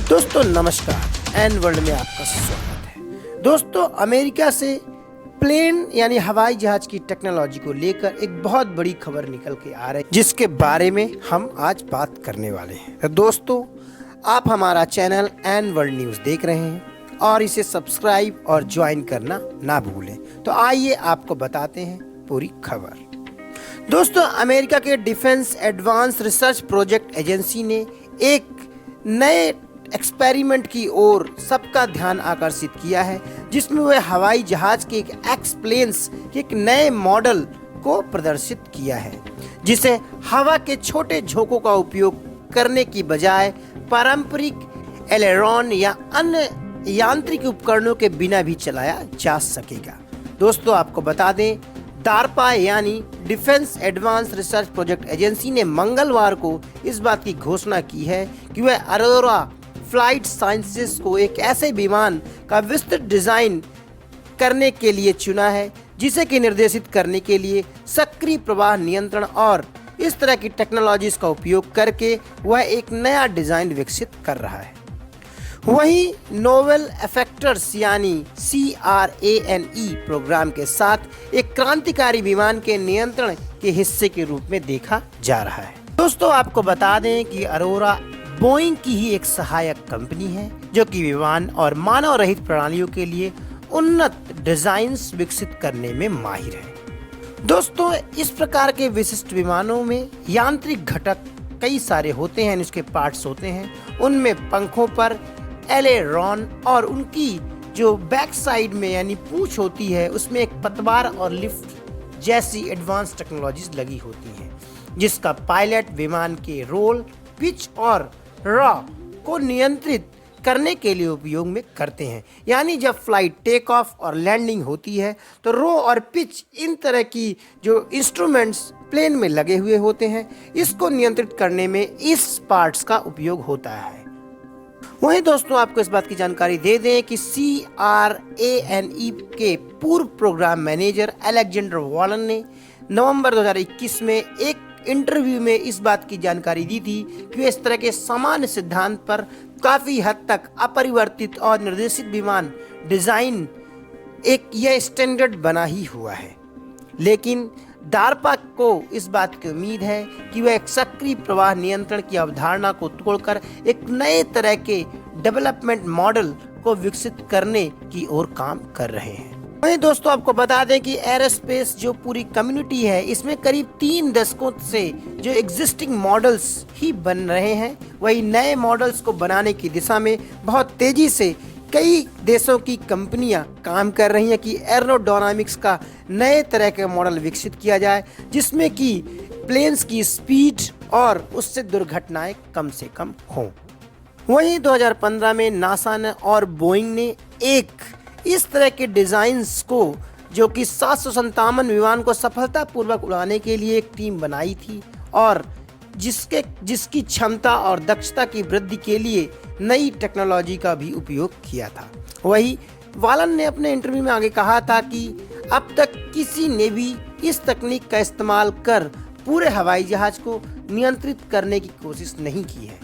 दोस्तों नमस्कार, N world में आपका स्वागत है। दोस्तों अमेरिका से प्लेन यानी हवाई जहाज की टेक्नोलॉजी को लेकर एक बहुत बड़ी खबर निकल के आ रही है, जिसके बारे में हम आज बात करने वाले हैं। तो दोस्तों आप हमारा चैनल एन वर्ल्ड न्यूज़ देख रहे हैं और इसे सब्सक्राइब और ज्वाइन करना ना भूलें। तो आइए आपको बताते हैं पूरी खबर। दोस्तों अमेरिका के defence advance research project agency ने एक नए एक्सपेरिमेंट की ओर सबका ध्यान आकर्षित किया है, जिसमें वह हवाई जहाज के एक एक्सप्लेन्स के एक नए मॉडल को प्रदर्शित किया है, जिसे हवा के छोटे झोंकों का उपयोग करने की बजाय पारंपरिक एलेरॉन या अन्य यांत्रिक उपकरणों के बिना भी चलाया जा सकेगा। दोस्तों आपको बता दें, डार्पा यानी defence advance research project agency ने मंगलवार को इस बात की घोषणा की है कि वह अरोरा फ्लाइट साइंसेस को एक ऐसे विमान का विस्तृत डिजाइन करने के लिए चुना है, जिसे कि निर्देशित करने के लिए सक्रिय प्रवाह नियंत्रण और इस तरह की टेक्नोलॉजीज का उपयोग करके वह एक नया डिजाइन विकसित कर रहा है। वहीं नोवेल इफेक्टर्स यानी CRANE प्रोग्राम के साथ एक क्रांतिकारी विमान के नियंत्रण के हिस्से के रूप में देखा जा रहा है। दोस्तों आपको बता दें कि अरोरा बोइंग की ही एक सहायक कंपनी है, जो कि विमान और मानव रहित प्रणालियों के लिए उन्नत डिजाइन्स विकसित करने में माहिर है। दोस्तों इस प्रकार के विशिष्ट विमानों में यांत्रिक घटक कई सारे होते हैं, इसके पार्ट्स होते हैं। उनमें पंखों पर एलेरॉन और उनकी जो बैक साइड में यानी पूंछ होती है, उसमें एक पतवार और लिफ्ट जैसी एडवांस टेक्नोलॉजीज लगी होती हैं, जिसका पायलट विमान के रोल, पिच और रॉ को नियंत्रित करने के लिए उपयोग में करते हैं। यानी जब फ्लाइट टेक ऑफ और लैंडिंग होती है तो रो और पिच इन तरह की जो इंस्ट्रूमेंट्स प्लेन में लगे हुए होते हैं, इसको नियंत्रित करने में इस पार्ट्स का उपयोग होता है। वहीं दोस्तों आपको इस बात की जानकारी दे दें कि CRANE के पूर्व प्रोग्राम मैनेजर अलेक्जेंडर वॉलन ने नवंबर 2021 में एक इंटरव्यू में इस बात की जानकारी दी थी कि इस तरह के सामान्य सिद्धांत पर काफी हद तक अपरिवर्तित और निर्देशित विमान डिजाइन एक यह स्टैंडर्ड बना ही हुआ है। लेकिन डार्पा को इस बात की उम्मीद है कि वह एक सक्रिय प्रवाह नियंत्रण की अवधारणा को तोड़कर एक नए तरह के डेवलपमेंट मॉडल को विकसित करने की ओर काम कर रहे हैं। वहीं दोस्तों आपको बता दें कि एरोस्पेस जो पूरी कम्युनिटी है, इसमें करीब 3 दशकों से जो एग्जिस्टिंग मॉडल्स ही बन रहे हैं, वही नए मॉडल्स को बनाने की दिशा में बहुत तेजी से कई देशों की कंपनियां काम कर रही हैं कि एरोडायनामिक्स का नए तरह का मॉडल विकसित किया जाए, जिसमें कि प्लेन्स की स्पीड और उससे दुर्घटनाएं कम से कम हों। वहीं 2015 में नासा ने और बोइंग ने एक इस तरह के डिजाइन्स को, जो कि 757 विमान को सफलतापूर्वक उड़ाने के लिए एक टीम बनाई थी और जिसकी क्षमता और दक्षता की वृद्धि के लिए नई टेक्नोलॉजी का भी उपयोग किया था। वही वालन ने अपने इंटरव्यू में आगे कहा था कि अब तक किसी ने भी इस तकनीक का इस्तेमाल कर पूरे हवाई जहाज को नियंत्रित करने की कोशिश नहीं की है।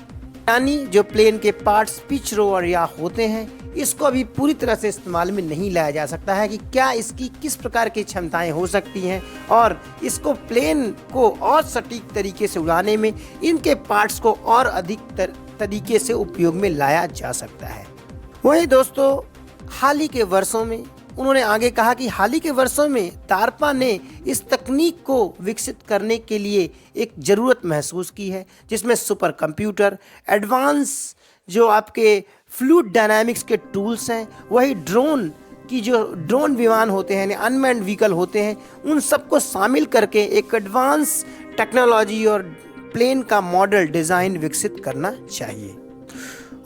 यानी जो प्लेन के पार्ट्स पिच रोवर या होते हैं, इसको अभी पूरी तरह से इस्तेमाल में नहीं लाया जा सकता है कि क्या इसकी किस प्रकार की क्षमताएं हो सकती हैं और इसको प्लेन को और सटीक तरीके से उड़ाने में इनके पार्ट्स को और अधिक तरीके से उपयोग में लाया जा सकता है। वहीं दोस्तों हाल ही के वर्षों में उन्होंने आगे कहा कि हाल ही के वर्षों में डार्पा ने इस तकनीक को विकसित करने के लिए एक ज़रूरत महसूस की है, जिसमें सुपर कंप्यूटर, एडवांस जो आपके फ्लूइड डायनामिक्स के टूल्स हैं, वही ड्रोन विमान होते हैं, अनमैन्ड व्हीकल होते हैं, उन सबको शामिल करके एक एडवांस टेक्नोलॉजी और प्लेन का मॉडल डिज़ाइन विकसित करना चाहिए।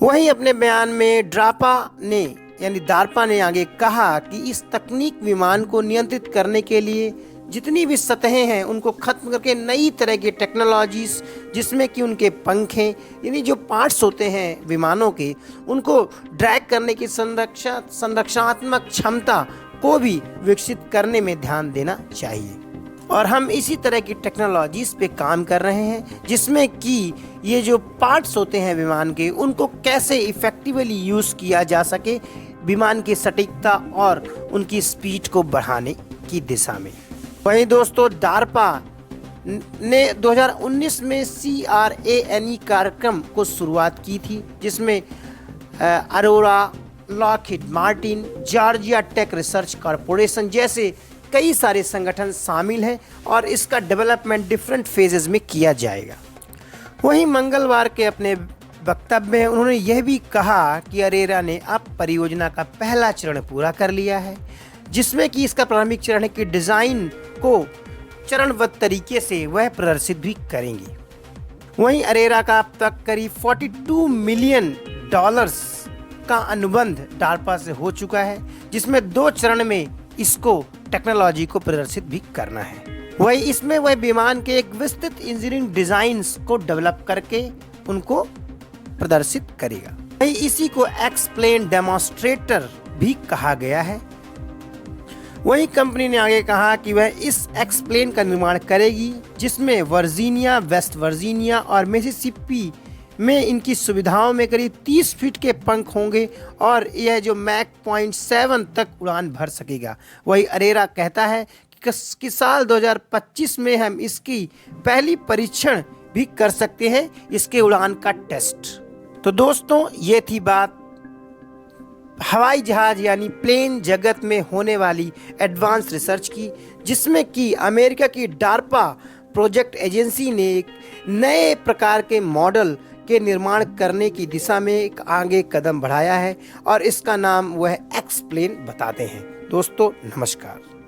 वहीं अपने बयान में डार्पा ने आगे कहा कि इस तकनीक विमान को नियंत्रित करने के लिए जितनी भी सतहें हैं उनको खत्म करके नई तरह की टेक्नोलॉजीज, जिसमें कि उनके पंखे यानी जो पार्ट्स होते हैं विमानों के, उनको ड्रैग करने की संरक्षणात्मक क्षमता को भी विकसित करने में ध्यान देना चाहिए। और हम इसी तरह की टेक्नोलॉजीज पे काम कर रहे हैं, जिसमें कि ये जो पार्ट्स होते हैं विमान के, उनको कैसे इफ़ेक्टिवली यूज़ किया जा सके विमान की सटीकता और उनकी स्पीड को बढ़ाने की दिशा में। वहीं दोस्तों, डार्पा ने 2019 में CRANE कार्यक्रम को शुरुआत की थी, जिसमें Aurora, Lockheed Martin, Georgia Tech Research Corporation जैसे कई सारे संगठन शामिल हैं और इसका डेवलपमेंट डिफरेंट फेजेस में किया जाएगा। वहीं मंगलवार के अपने वक्तव्य में उन्होंने यह भी कहा कि अरेरा ने अब परियोजना का पहला चरण पूरा कर लिया है, जिसमें कि इसका प्रारंभिक चरण है कि डिज़ाइन को चरणबद्ध तरीके से वह प्रदर्शित भी करेंगी। वहीं अरेरा का अब तक करीब $42 मिलियन का अनुबंध डार्पा से हो चुका है, जिसमें 2 चरण में इसको टेक्नोलॉजी को प्रदर्शित भी करना है। वही इसमें वह विमान के एक विस्तृत इंजीनियरिंग डिजाइन्स को डेवलप करके उनको प्रदर्शित करेगा। वही इसी को एक्सप्लेन डेमोन्स्ट्रेटर भी कहा गया है। वही कंपनी ने आगे कहा कि वह इस एक्सप्लेन का निर्माण करेगी, जिसमें वर्जीनिया, वेस्ट वर्जीनिया और मिसिसिपी में इनकी सुविधाओं में करीब 30 फीट के पंख होंगे और यह जो मैक 0.7 तक उड़ान भर सकेगा। वही अरेरा कहता है कि साल 2025 में हम इसकी पहली परीक्षण भी कर सकते हैं, इसके उड़ान का टेस्ट। तो दोस्तों, ये थी बात हवाई जहाज यानी प्लेन जगत में होने वाली एडवांस रिसर्च की, जिसमें कि अमेरिका की डार्पा प्रोजेक्ट एजेंसी ने एक नए प्रकार के मॉडल के निर्माण करने की दिशा में एक आगे कदम बढ़ाया है और इसका नाम वह एक्सप्लेन बताते हैं। दोस्तों नमस्कार।